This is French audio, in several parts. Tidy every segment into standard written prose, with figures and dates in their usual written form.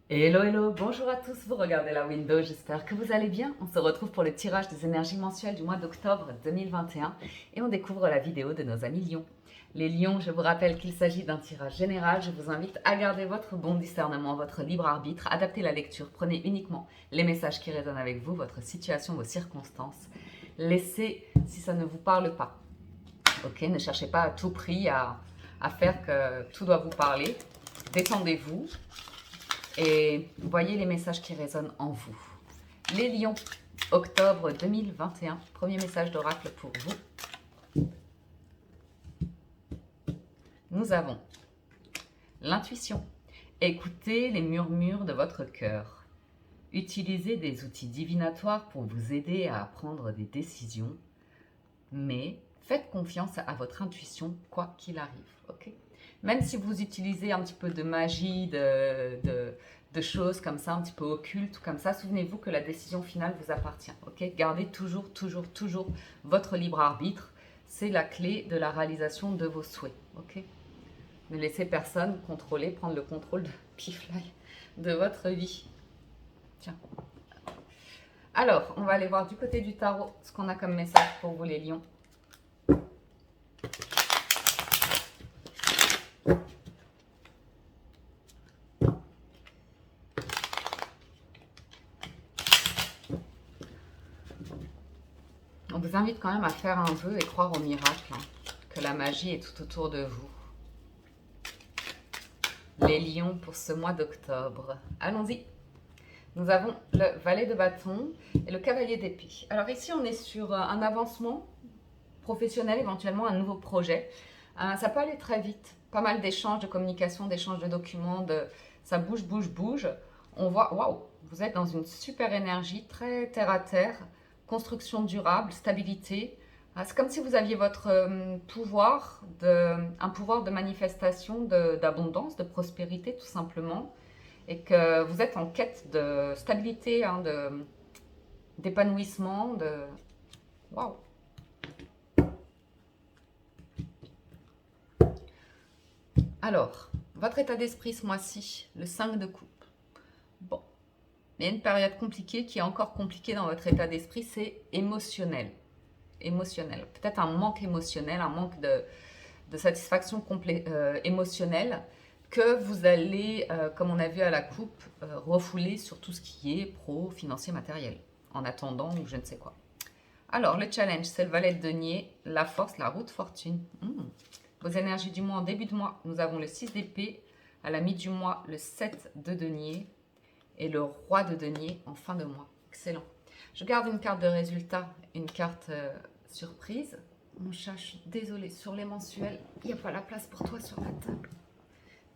Hello, hello, bonjour à tous, vous regardez la window, j'espère que vous allez bien. On se retrouve pour le tirage des énergies mensuelles du mois d'octobre 2021 et on découvre la vidéo de nos amis lions. Les lions, je vous rappelle qu'il s'agit d'un tirage général, je vous invite à garder votre bon discernement, votre libre arbitre, adaptez la lecture, prenez uniquement les messages qui résonnent avec vous, votre situation, vos circonstances. Laissez si ça ne vous parle pas. Ok, ne cherchez pas à tout prix à faire que tout doit vous parler. Détendez-vous et voyez les messages qui résonnent en vous. Les lions, octobre 2021, premier message d'oracle pour vous. Nous avons l'intuition. Écoutez les murmures de votre cœur. Utilisez des outils divinatoires pour vous aider à prendre des décisions, mais faites confiance à votre intuition quoi qu'il arrive. Ok, même si vous utilisez un petit peu de magie, de choses comme ça, un petit peu occultes ou comme ça, souvenez-vous que la décision finale vous appartient. Ok, gardez toujours, toujours, toujours votre libre arbitre. C'est la clé de la réalisation de vos souhaits. Ok, ne laissez personne contrôler, prendre le contrôle de piflaï de votre vie. Tiens. Alors, on va aller voir du côté du tarot ce qu'on a comme message pour vous les lions. On vous invite quand même à faire un vœu et croire au miracle, hein, que la magie est tout autour de vous. Les lions pour ce mois d'octobre. Allons-y. Nous avons le valet de bâton et le cavalier d'épée. Alors ici, on est sur un avancement professionnel, éventuellement un nouveau projet. Ça peut aller très vite. Pas mal d'échanges, de communication, d'échanges de documents, ça bouge, bouge, bouge. On voit, waouh, vous êtes dans une super énergie, très terre à terre, construction durable, stabilité. C'est comme si vous aviez votre pouvoir, un pouvoir de manifestation, d'abondance, de prospérité tout simplement, et que vous êtes en quête de stabilité, hein, d'épanouissement, de... Waouh. Alors, votre état d'esprit ce mois-ci, le 5 de coupe. Bon, il y a une période compliquée qui est encore compliquée dans votre état d'esprit, c'est émotionnel. Émotionnel. Peut-être un manque émotionnel, un manque de satisfaction émotionnelle que vous allez, comme on a vu à la coupe, refouler sur tout ce qui est pro, financier, matériel, en attendant ou je ne sais quoi. Alors, le challenge, c'est le valet de denier, la force, la roue de fortune. Vos énergies du mois en début de mois, nous avons le 6 d'épée, à la mi du mois, le 7 de denier et le roi de denier en fin de mois. Excellent. Je garde une carte de résultat, une carte surprise. Mon chat, je suis désolée, sur les mensuels, il n'y a pas la place pour toi sur la table.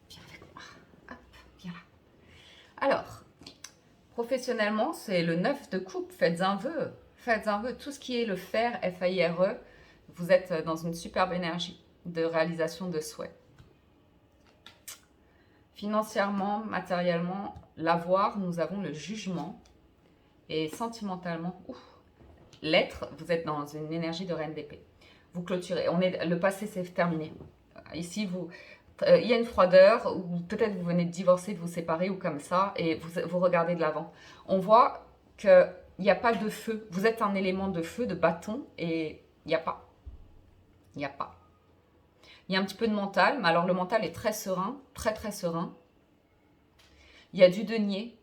Viens avec moi. Hop, viens là. Alors, professionnellement, c'est le 9 de coupe. Faites un vœu. Faites un vœu. Tout ce qui est le faire, F-A-I-R-E, vous êtes dans une superbe énergie de réalisation de souhaits. Financièrement, matériellement, l'avoir, nous avons le jugement. Et sentimentalement, l'être, vous êtes dans une énergie de reine d'épée. Vous clôturez. Le passé, c'est terminé. Ici, il y a une froideur, ou peut-être vous venez de divorcer, de vous séparer, ou comme ça, et vous regardez de l'avant. On voit qu'il n'y a pas de feu. Vous êtes un élément de feu, de bâton, et il n'y a pas. Il n'y a pas. Il y a un petit peu de mental, mais alors le mental est très serein, très très serein. Il y a du denier.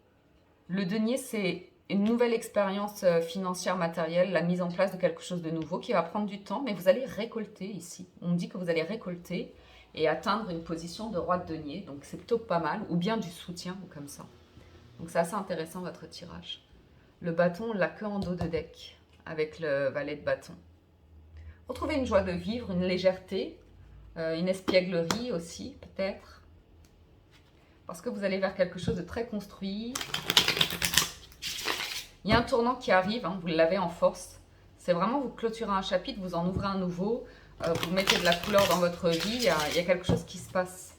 Le denier, c'est une nouvelle expérience financière, matérielle, la mise en place de quelque chose de nouveau qui va prendre du temps, mais vous allez récolter ici. On dit que vous allez récolter et atteindre une position de roi de denier, donc c'est plutôt pas mal, ou bien du soutien, ou comme ça. Donc c'est assez intéressant votre tirage. Le bâton, la queue en dos de deck, avec le valet de bâton. Retrouvez une joie de vivre, une légèreté, une espièglerie aussi, peut-être. Parce que vous allez vers quelque chose de très construit. Il y a un tournant qui arrive, hein, vous l'avez en force. C'est vraiment, vous clôturez un chapitre, vous en ouvrez un nouveau, vous mettez de la couleur dans votre vie, il y a quelque chose qui se passe.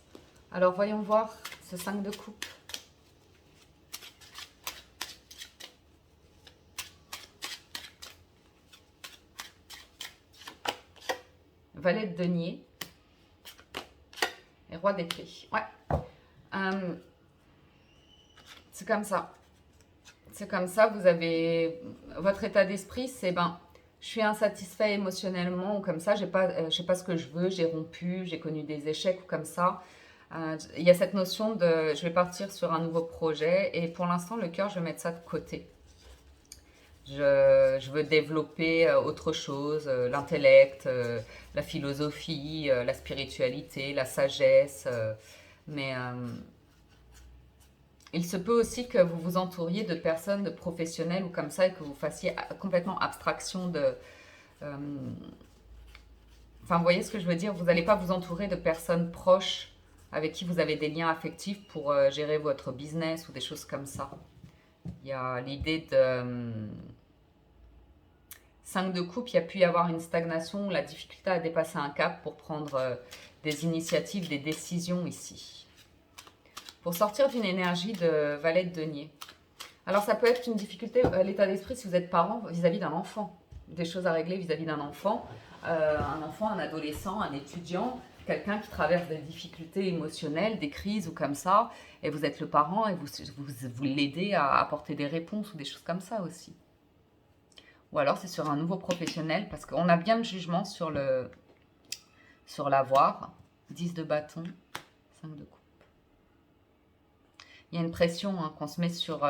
Alors voyons voir ce 5 de coupe. Valet de denier et roi d'épée. Ouais. C'est comme ça. C'est comme ça, vous avez... Votre état d'esprit, c'est ben, je suis insatisfait émotionnellement ou comme ça, j'ai pas ce que je veux, j'ai rompu, j'ai connu des échecs ou comme ça. Il y a cette notion de je vais partir sur un nouveau projet et pour l'instant, le cœur, je vais mettre ça de côté. Je veux développer autre chose, l'intellect, la philosophie, la spiritualité, la sagesse. Mais il se peut aussi que vous vous entouriez de personnes, de professionnels ou comme ça, et que vous fassiez complètement abstraction de... euh, Enfin, vous voyez ce que je veux dire? Vous n'allez pas vous entourer de personnes proches avec qui vous avez des liens affectifs pour gérer votre business ou des choses comme ça. Il y a l'idée de... 5 de coupe, il y a pu y avoir une stagnation, la difficulté à dépasser un cap pour prendre des initiatives, des décisions ici. Pour sortir d'une énergie de valet de denier. Alors ça peut être une difficulté, l'état d'esprit si vous êtes parent vis-à-vis d'un enfant. Des choses à régler vis-à-vis d'un enfant. Un adolescent, un étudiant, quelqu'un qui traverse des difficultés émotionnelles, des crises ou comme ça. Et vous êtes le parent et vous l'aidez à apporter des réponses ou des choses comme ça aussi. Ou alors c'est sur un nouveau professionnel parce qu'on a bien le jugement sur l'avoir. 10 de bâton, 5 de coupe. Il y a une pression qu'on se met sur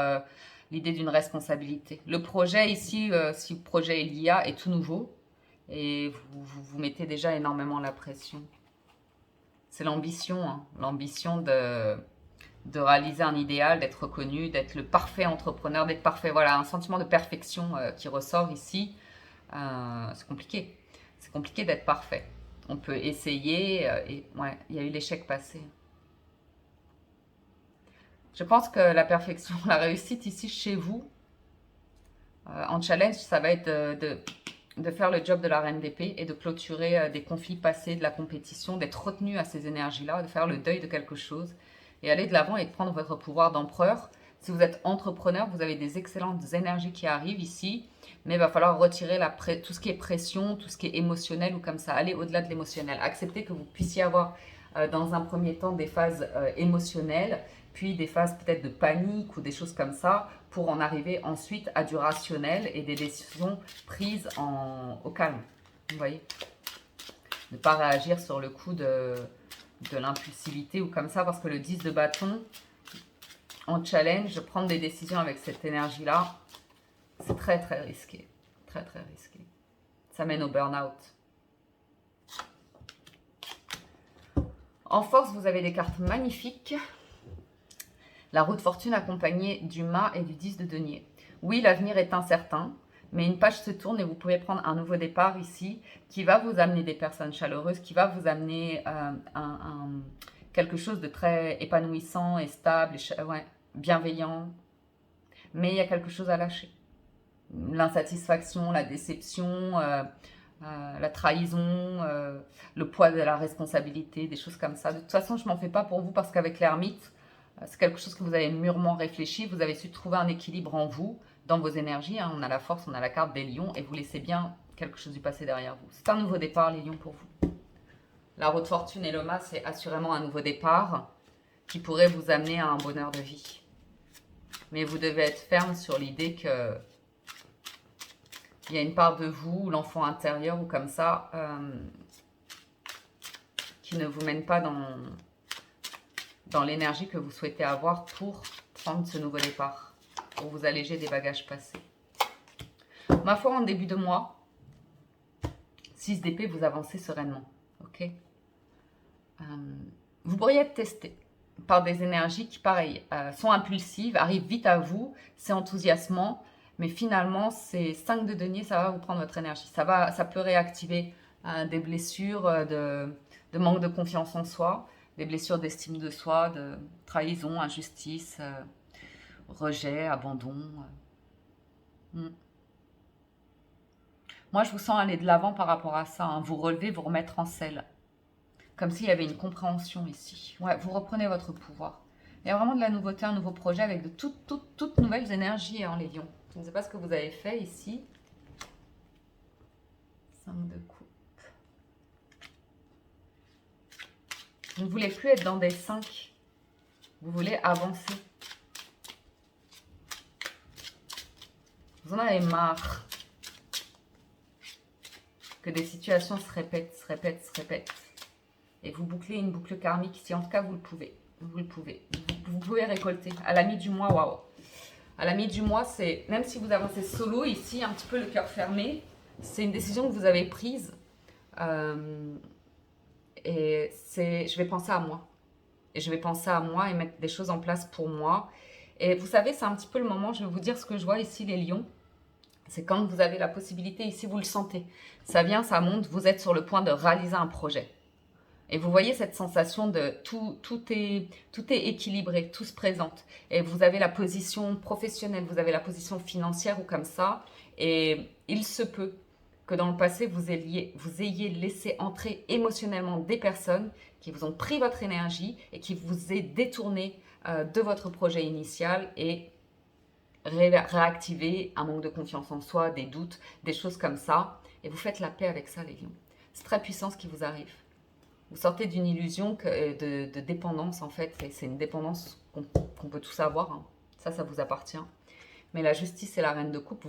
l'idée d'une responsabilité. Le projet ici, si le projet est l'IA, est tout nouveau et vous mettez déjà énormément la pression. C'est l'ambition, l'ambition de réaliser un idéal, d'être reconnu, d'être le parfait entrepreneur, d'être parfait. Voilà, un sentiment de perfection qui ressort ici. C'est compliqué. C'est compliqué d'être parfait. On peut essayer et ouais, il y a eu l'échec passé. Je pense que la perfection, la réussite ici chez vous, en challenge, ça va être de faire le job de la reine d'épée et de clôturer des conflits passés, de la compétition, d'être retenu à ces énergies-là, de faire le deuil de quelque chose et aller de l'avant et de prendre votre pouvoir d'empereur. Si vous êtes entrepreneur, vous avez des excellentes énergies qui arrivent ici, mais il va falloir retirer tout ce qui est pression, tout ce qui est émotionnel ou comme ça, aller au-delà de l'émotionnel. Accepter que vous puissiez avoir dans un premier temps des phases émotionnelles, puis des phases peut-être de panique ou des choses comme ça, pour en arriver ensuite à du rationnel et des décisions prises au calme. Vous voyez? Ne pas réagir sur le coup de l'impulsivité ou comme ça, parce que le 10 de bâton, en challenge, prendre des décisions avec cette énergie-là, c'est très très risqué. Très très risqué. Ça mène au burn-out. En force, vous avez des cartes magnifiques. La roue de fortune accompagnée du mât et du 10 de denier. Oui, l'avenir est incertain, mais une page se tourne et vous pouvez prendre un nouveau départ ici qui va vous amener des personnes chaleureuses, qui va vous amener quelque chose de très épanouissant et stable, et bienveillant. Mais il y a quelque chose à lâcher. L'insatisfaction, la déception, la trahison, le poids de la responsabilité, des choses comme ça. De toute façon, je ne m'en fais pas pour vous parce qu'avec l'ermite, c'est quelque chose que vous avez mûrement réfléchi, vous avez su trouver un équilibre en vous, dans vos énergies. On a la force, on a la carte des lions et vous laissez bien quelque chose du passé derrière vous. C'est un nouveau départ, les lions, pour vous. La roue de fortune et le mât, c'est assurément un nouveau départ qui pourrait vous amener à un bonheur de vie. Mais vous devez être ferme sur l'idée que il y a une part de vous, l'enfant intérieur ou comme ça, qui ne vous mène pas dans l'énergie que vous souhaitez avoir pour prendre ce nouveau départ, pour vous alléger des bagages passés. Ma foi, en début de mois, 6 d'épée, vous avancez sereinement. Ok. Vous pourriez être testé par des énergies qui, pareil, sont impulsives, arrivent vite à vous, c'est enthousiasmant, mais finalement, ces 5 de denier, ça va vous prendre votre énergie. Ça peut réactiver des blessures de manque de confiance en soi, des blessures d'estime de soi, de trahison, injustice, rejet, abandon. Moi, je vous sens aller de l'avant par rapport à ça. Vous relever, vous remettre en selle. Comme s'il y avait une compréhension ici. Ouais, vous reprenez votre pouvoir. Il y a vraiment de la nouveauté, un nouveau projet avec de toutes nouvelles énergies, les lions. Je ne sais pas ce que vous avez fait ici. 5 de coupe. Vous ne voulez plus être dans des 5. Vous voulez avancer. Vous en avez marre que des situations se répètent, se répètent, se répètent. Et vous bouclez une boucle karmique, si en tout cas vous le pouvez. Vous le pouvez. Vous pouvez récolter. À la mi du mois, waouh. À la mi du mois, c'est, même si vous avancez solo, ici, un petit peu le cœur fermé, c'est une décision que vous avez prise. Et c'est, je vais penser à moi. Et je vais penser à moi et mettre des choses en place pour moi. Et vous savez, c'est un petit peu le moment, je vais vous dire ce que je vois ici, les lions. C'est quand vous avez la possibilité, ici vous le sentez. Ça vient, ça monte, vous êtes sur le point de réaliser un projet. Et vous voyez cette sensation de tout est équilibré, tout se présente. Et vous avez la position professionnelle, vous avez la position financière ou comme ça. Et il se peut que dans le passé, vous ayez laissé entrer émotionnellement des personnes qui vous ont pris votre énergie et qui vous aient détourné de votre projet initial et réactiver un manque de confiance en soi, des doutes, des choses comme ça. Et vous faites la paix avec ça, les lions. C'est très puissant ce qui vous arrive. Vous sortez d'une illusion de dépendance, en fait. C'est une dépendance qu'on peut tous avoir. Hein. Ça vous appartient. Mais la justice et la reine de coupe,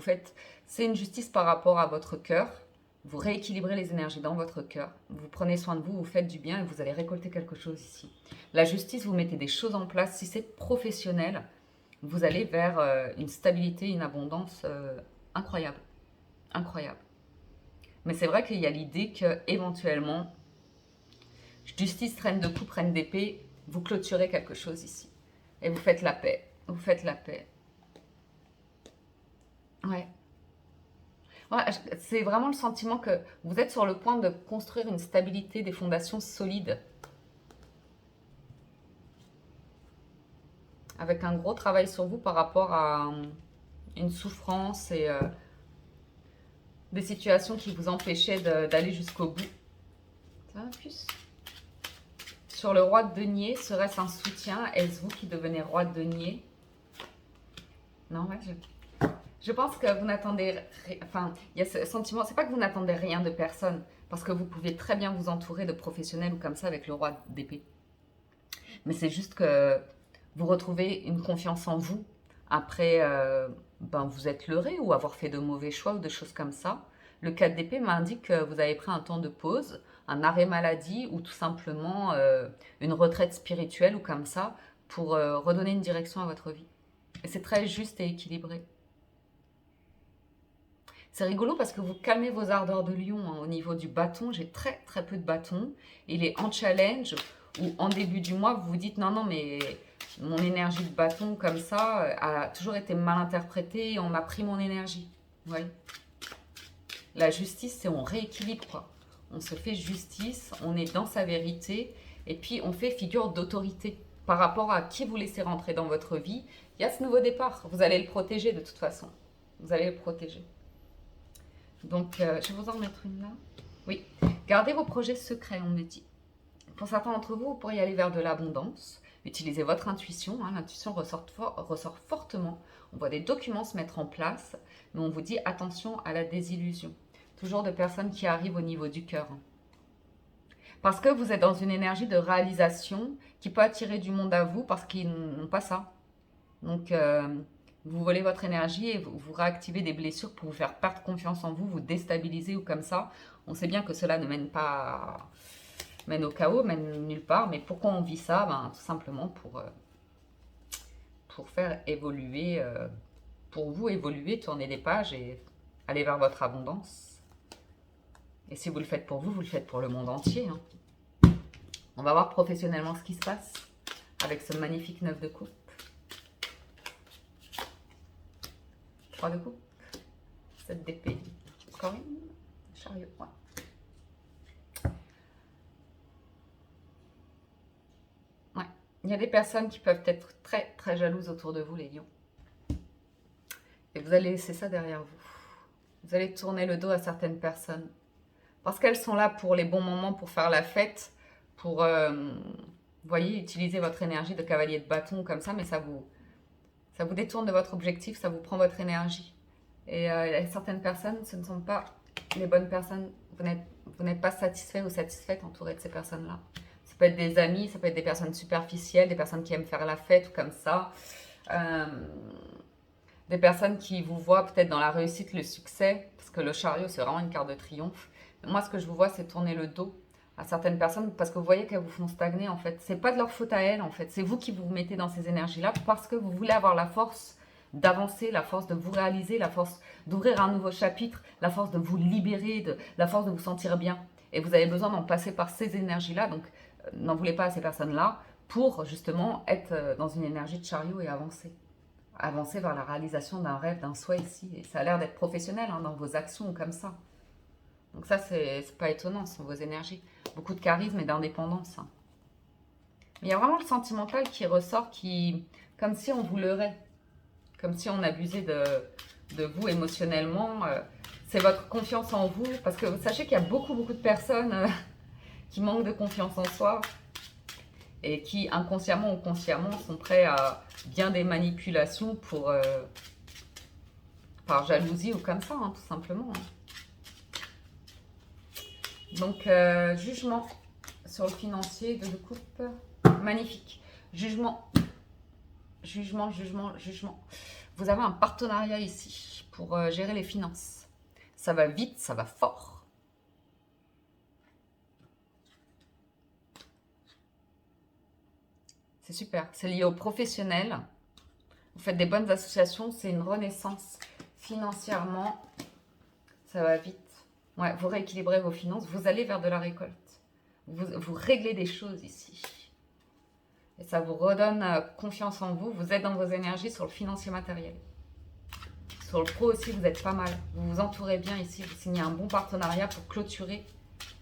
c'est une justice par rapport à votre cœur. Vous rééquilibrez les énergies dans votre cœur. Vous prenez soin de vous, vous faites du bien et vous allez récolter quelque chose ici. La justice, vous mettez des choses en place. Si c'est professionnel, vous allez vers une stabilité, une abondance incroyable. Incroyable. Mais c'est vrai qu'il y a l'idée qu'éventuellement, justice, reine de coupe, reine d'épée, vous clôturez quelque chose ici. Et vous faites la paix. Vous faites la paix. Ouais. Ouais, c'est vraiment le sentiment que vous êtes sur le point de construire une stabilité, des fondations solides. Avec un gros travail sur vous par rapport à une souffrance et des situations qui vous empêchaient d'aller jusqu'au bout. Ça va plus? Sur le roi de denier, serait-ce un soutien? Est-ce vous qui devenez roi de denier? Non, ouais, je pense que vous n'attendez... Enfin, il y a ce sentiment, c'est pas que vous n'attendez rien de personne, parce que vous pouvez très bien vous entourer de professionnels ou comme ça avec le roi d'épée. Mais c'est juste que vous retrouvez une confiance en vous après vous êtes leurré ou avoir fait de mauvais choix ou de choses comme ça. Le 4 d'épée m'indique que vous avez pris un temps de pause, un arrêt maladie ou tout simplement une retraite spirituelle ou comme ça pour redonner une direction à votre vie. Et c'est très juste et équilibré. C'est rigolo parce que vous calmez vos ardeurs de lion hein. Au niveau du bâton, j'ai très très peu de bâtons. Il est en challenge ou en début du mois, vous vous dites non, mais mon énergie de bâton comme ça a toujours été mal interprétée et on m'a pris mon énergie. Vous voyez ? La justice, c'est on rééquilibre quoi. On se fait justice, on est dans sa vérité et puis on fait figure d'autorité par rapport à qui vous laissez rentrer dans votre vie. Il y a ce nouveau départ, vous allez le protéger de toute façon. Vous allez le protéger. Donc, je vais vous en mettre une là. Oui, gardez vos projets secrets, on me dit. Pour certains d'entre vous, vous pourriez aller vers de l'abondance. Utilisez votre intuition. Hein, l'intuition ressort fortement. On voit des documents se mettre en place, mais on vous dit attention à la désillusion. Toujours de personnes qui arrivent au niveau du cœur. Hein. Parce que vous êtes dans une énergie de réalisation qui peut attirer du monde à vous parce qu'ils n'ont pas ça. Donc, vous volez votre énergie et vous réactivez des blessures pour vous faire perdre confiance en vous, vous déstabiliser ou comme ça. On sait bien que cela ne mène au chaos, mène nulle part. Mais pourquoi on vit ça? Tout simplement pour faire évoluer, pour vous évoluer, tourner des pages et aller vers votre abondance. Et si vous le faites pour vous, vous le faites pour le monde entier. Hein. On va voir professionnellement ce qui se passe avec ce magnifique 9 de coupe. 3 de coupe, 7 d'épée, encore une, chariot, ouais. Ouais, il y a des personnes qui peuvent être très très jalouses autour de vous, les lions. Et vous allez laisser ça derrière vous. Vous allez tourner le dos à certaines personnes. Parce qu'elles sont là pour les bons moments, pour faire la fête, pour, vous voyez, utiliser votre énergie de cavalier de bâton comme ça, mais ça vous détourne de votre objectif, ça vous prend votre énergie. Et certaines personnes, ce ne sont pas les bonnes personnes. Vous n'êtes pas satisfait ou satisfaite entouré de ces personnes-là. Ça peut être des amis, ça peut être des personnes superficielles, des personnes qui aiment faire la fête ou comme ça. Des personnes qui vous voient peut-être dans la réussite, le succès, parce que le chariot, c'est vraiment une carte de triomphe. Moi, ce que je vous vois, c'est tourner le dos à certaines personnes parce que vous voyez qu'elles vous font stagner, en fait. C'est pas de leur faute à elles, en fait. C'est vous qui vous mettez dans ces énergies-là parce que vous voulez avoir la force d'avancer, la force de vous réaliser, la force d'ouvrir un nouveau chapitre, la force de vous libérer, la force de vous sentir bien. Et vous avez besoin d'en passer par ces énergies-là. Donc, n'en voulez pas à ces personnes-là pour justement être dans une énergie de chariot et avancer. Avancer vers la réalisation d'un rêve, d'un souhait ici. Et ça a l'air d'être professionnel dans vos actions ou comme ça. Donc ça, c'est pas étonnant, ce sont vos énergies. Beaucoup de charisme et d'indépendance. Mais il y a vraiment le sentimental qui ressort, comme si on vous leurrait. Comme si on abusait de vous émotionnellement. C'est votre confiance en vous. Parce que sachez qu'il y a beaucoup de personnes qui manquent de confiance en soi. Et qui, inconsciemment ou consciemment, sont prêts à bien des manipulations par jalousie ou comme ça, tout simplement. Donc, jugement sur le financier, de coupe, magnifique. Jugement, jugement, jugement, jugement. Vous avez un partenariat ici pour gérer les finances. Ça va vite, ça va fort. C'est super. C'est lié aux professionnels. Vous faites des bonnes associations. C'est une renaissance financièrement. Ça va vite. Ouais, vous rééquilibrez vos finances. Vous allez vers de la récolte. Vous réglez des choses ici. Et ça vous redonne confiance en vous. Vous êtes dans vos énergies sur le financier matériel. Sur le pro aussi, vous êtes pas mal. Vous vous entourez bien ici. Vous signez un bon partenariat pour clôturer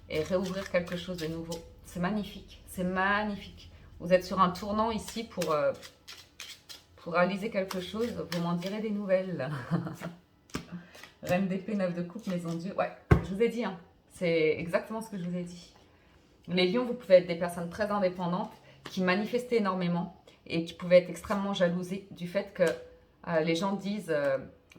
et réouvrir quelque chose de nouveau. C'est magnifique. C'est magnifique. Vous êtes sur un tournant ici pour réaliser quelque chose. Vous m'en direz des nouvelles. Reine d'épée, 9 de coupe, maison Dieu. Ouais, je vous ai dit. C'est exactement ce que je vous ai dit. Les lions, vous pouvez être des personnes très indépendantes qui manifestaient énormément et qui pouvaient être extrêmement jalousées du fait que les gens disent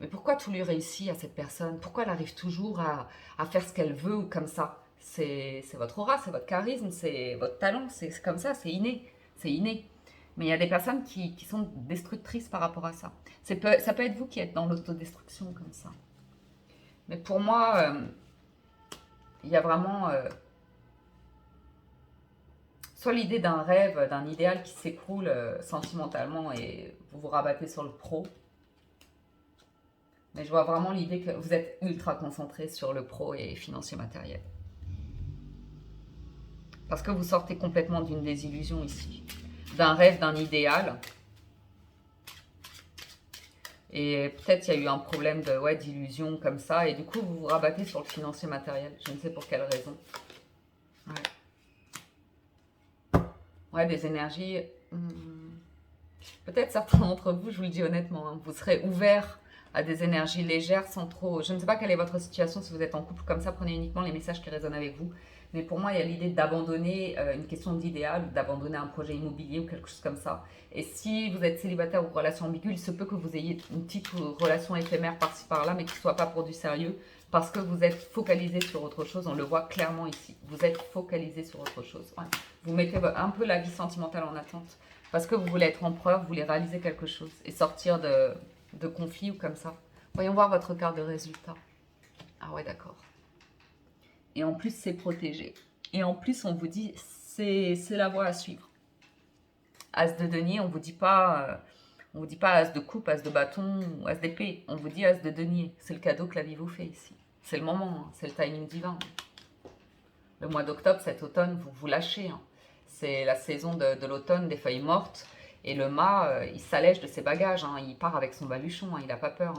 mais pourquoi tout lui réussit à cette personne? Pourquoi elle arrive toujours à faire ce qu'elle veut ou comme ça? C'est votre aura, c'est votre charisme, c'est votre talent, c'est comme ça, c'est inné. C'est inné. Mais il y a des personnes qui sont destructrices par rapport à ça. Ça peut être vous qui êtes dans l'autodestruction comme ça. Mais pour moi, il y a vraiment soit l'idée d'un rêve, d'un idéal qui s'écroule sentimentalement et vous vous rabattez sur le pro. Mais je vois vraiment l'idée que vous êtes ultra concentré sur le pro et financier matériel. Parce que vous sortez complètement d'une désillusion ici. D'un rêve, d'un idéal. Et peut-être il y a eu un problème d'illusion comme ça. Et du coup, vous vous rabattez sur le financier matériel. Je ne sais pour quelle raison. Ouais, des énergies. Peut-être certains d'entre vous, je vous le dis honnêtement, vous serez ouverts à des énergies légères sans trop... Je ne sais pas quelle est votre situation, si vous êtes en couple comme ça, prenez uniquement les messages qui résonnent avec vous. Mais pour moi, il y a l'idée d'abandonner une question d'idéal, d'abandonner un projet immobilier ou quelque chose comme ça. Et si vous êtes célibataire ou relation ambiguë, il se peut que vous ayez une petite relation éphémère par-ci par-là, mais qui ne soit pas pour du sérieux, parce que vous êtes focalisé sur autre chose. On le voit clairement ici. Vous êtes focalisé sur autre chose. Ouais. Vous mettez un peu la vie sentimentale en attente, parce que vous voulez être empereur, vous voulez réaliser quelque chose et sortir de conflits ou comme ça. Voyons voir votre carte de résultat. Ah ouais, d'accord. Et en plus, c'est protégé. Et en plus, on vous dit, c'est la voie à suivre. As de denier, on vous dit pas as de coupe, as de bâton, ou as d'épée. On vous dit as de denier. C'est le cadeau que la vie vous fait ici. C'est le moment, c'est le timing divin. Le mois d'octobre, cet automne, vous lâchez. C'est la saison de l'automne, des feuilles mortes. Et le mât, il s'allège de ses bagages. Il part avec son baluchon, il n'a pas peur.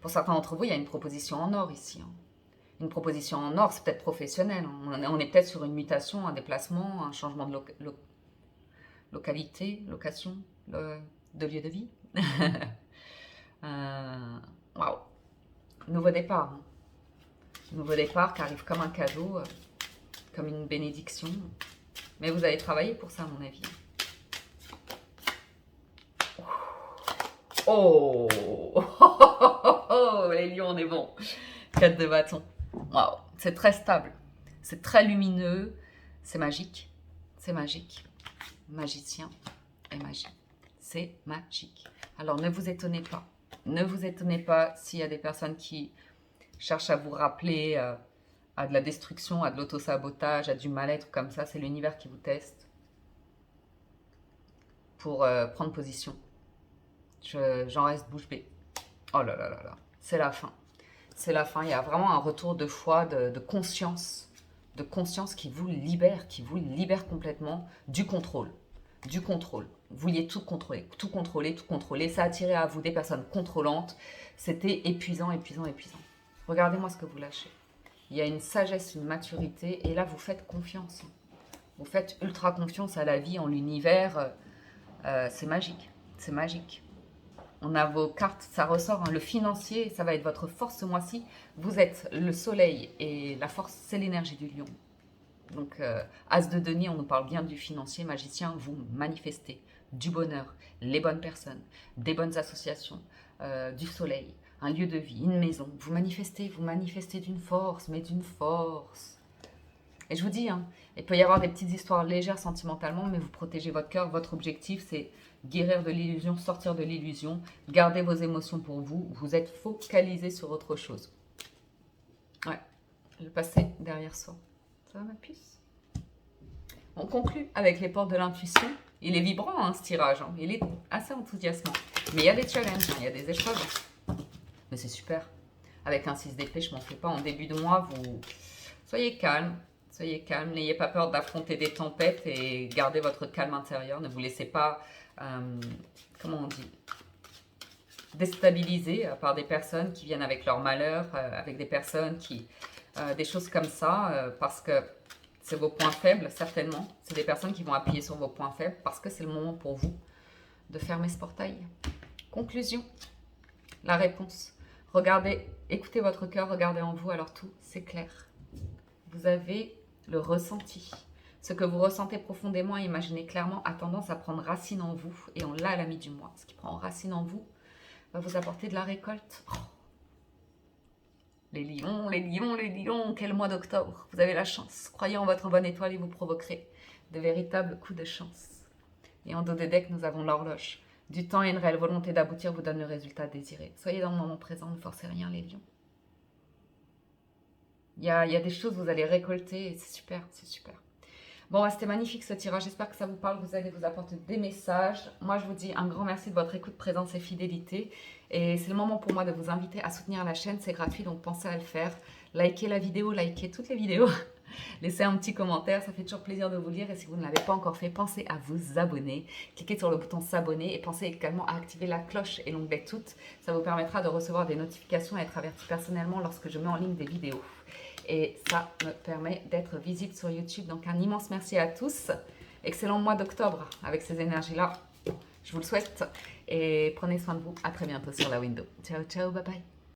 Pour certains d'entre vous, il y a une proposition en or ici. Une proposition en or, c'est peut-être professionnel. On est peut-être sur une mutation, un déplacement, un changement de localité, location, de lieu de vie. Waouh. Nouveau départ. Nouveau départ qui arrive comme un cadeau, comme une bénédiction. Mais vous avez travaillé pour ça, à mon avis. Oh, les lions, on est bon. 4 de bâton. Waouh, c'est très stable. C'est très lumineux. C'est magique. C'est magique. Magicien et magie. C'est magique. Alors, ne vous étonnez pas. Ne vous étonnez pas s'il y a des personnes qui cherchent à vous rappeler à de la destruction, à de l'auto-sabotage, à du mal-être comme ça. C'est l'univers qui vous teste pour prendre position. J'en reste bouche bée. Oh là là là là, c'est la fin. C'est la fin. Il y a vraiment un retour de foi, de conscience qui vous libère complètement du contrôle. Du contrôle. Vous vouliez tout contrôler, tout contrôler, tout contrôler. Ça attirait à vous des personnes contrôlantes. C'était épuisant, épuisant, épuisant. Regardez-moi ce que vous lâchez. Il y a une sagesse, une maturité, et là, vous faites confiance. Vous faites ultra confiance à la vie, en l'univers. C'est magique, c'est magique. On a vos cartes, ça ressort. Hein. Le financier, ça va être votre force ce mois-ci. Vous êtes le soleil, et la force, c'est l'énergie du lion. Donc, As de denier, on nous parle bien du financier. Magicien, vous manifestez du bonheur, les bonnes personnes, des bonnes associations, du soleil, un lieu de vie, une maison. Vous manifestez d'une force, mais d'une force. Et je vous dis, hein, il peut y avoir des petites histoires légères sentimentalement, mais vous protégez votre cœur. Votre objectif, c'est guérir de l'illusion, sortir de l'illusion, garder vos émotions pour vous. Vous êtes focalisé sur autre chose. Ouais, le passé derrière soi. Ça va, ma puce? On conclut avec les portes de l'intuition. Il est vibrant, hein, ce tirage. Hein. Il est assez enthousiasmant. Mais il y a des challenges, hein, il y a des épreuves. Mais c'est super. Avec un 6 d'épée, je m'en fais pas. En début de mois, vous soyez calme. Soyez calme. N'ayez pas peur d'affronter des tempêtes et gardez votre calme intérieur. Ne vous laissez pas, comment on dit, déstabiliser par des personnes qui viennent avec leur malheur, avec des personnes qui... des choses comme ça, parce que c'est vos points faibles, certainement. C'est des personnes qui vont appuyer sur vos points faibles parce que c'est le moment pour vous de fermer ce portail. Conclusion, la réponse. Regardez, écoutez votre cœur, regardez en vous, alors tout, c'est clair. Vous avez le ressenti. Ce que vous ressentez profondément, imaginez clairement, a tendance à prendre racine en vous. Et on l'a à la mi du mois. Ce qui prend racine en vous va vous apporter de la récolte. Oh. Les lions, les lions, les lions, quel mois d'octobre. Vous avez la chance. Croyez en votre bonne étoile et vous provoquerez de véritables coups de chance. Et en dos des decks, nous avons l'horloge. Du temps et une réelle volonté d'aboutir vous donne le résultat désiré. Soyez dans le moment présent, ne forcez rien les lions. Il y a des choses que vous allez récolter et c'est super, c'est super. Bon, c'était magnifique ce tirage, j'espère que ça vous parle, vous allez vous apporter des messages. Moi, je vous dis un grand merci de votre écoute, présence et fidélité. Et c'est le moment pour moi de vous inviter à soutenir la chaîne, c'est gratuit, donc pensez à le faire. Likez la vidéo, likez toutes les vidéos. Laissez un petit commentaire, ça fait toujours plaisir de vous lire. Et si vous ne l'avez pas encore fait, pensez à vous abonner. Cliquez sur le bouton s'abonner et pensez également à activer la cloche et l'onglet toutes. Ça vous permettra de recevoir des notifications et être averti personnellement lorsque je mets en ligne des vidéos. Et ça me permet d'être visible sur YouTube. Donc un immense merci à tous. Excellent mois d'octobre avec ces énergies-là. Je vous le souhaite. Et prenez soin de vous. À très bientôt sur la window. Ciao, ciao, bye bye.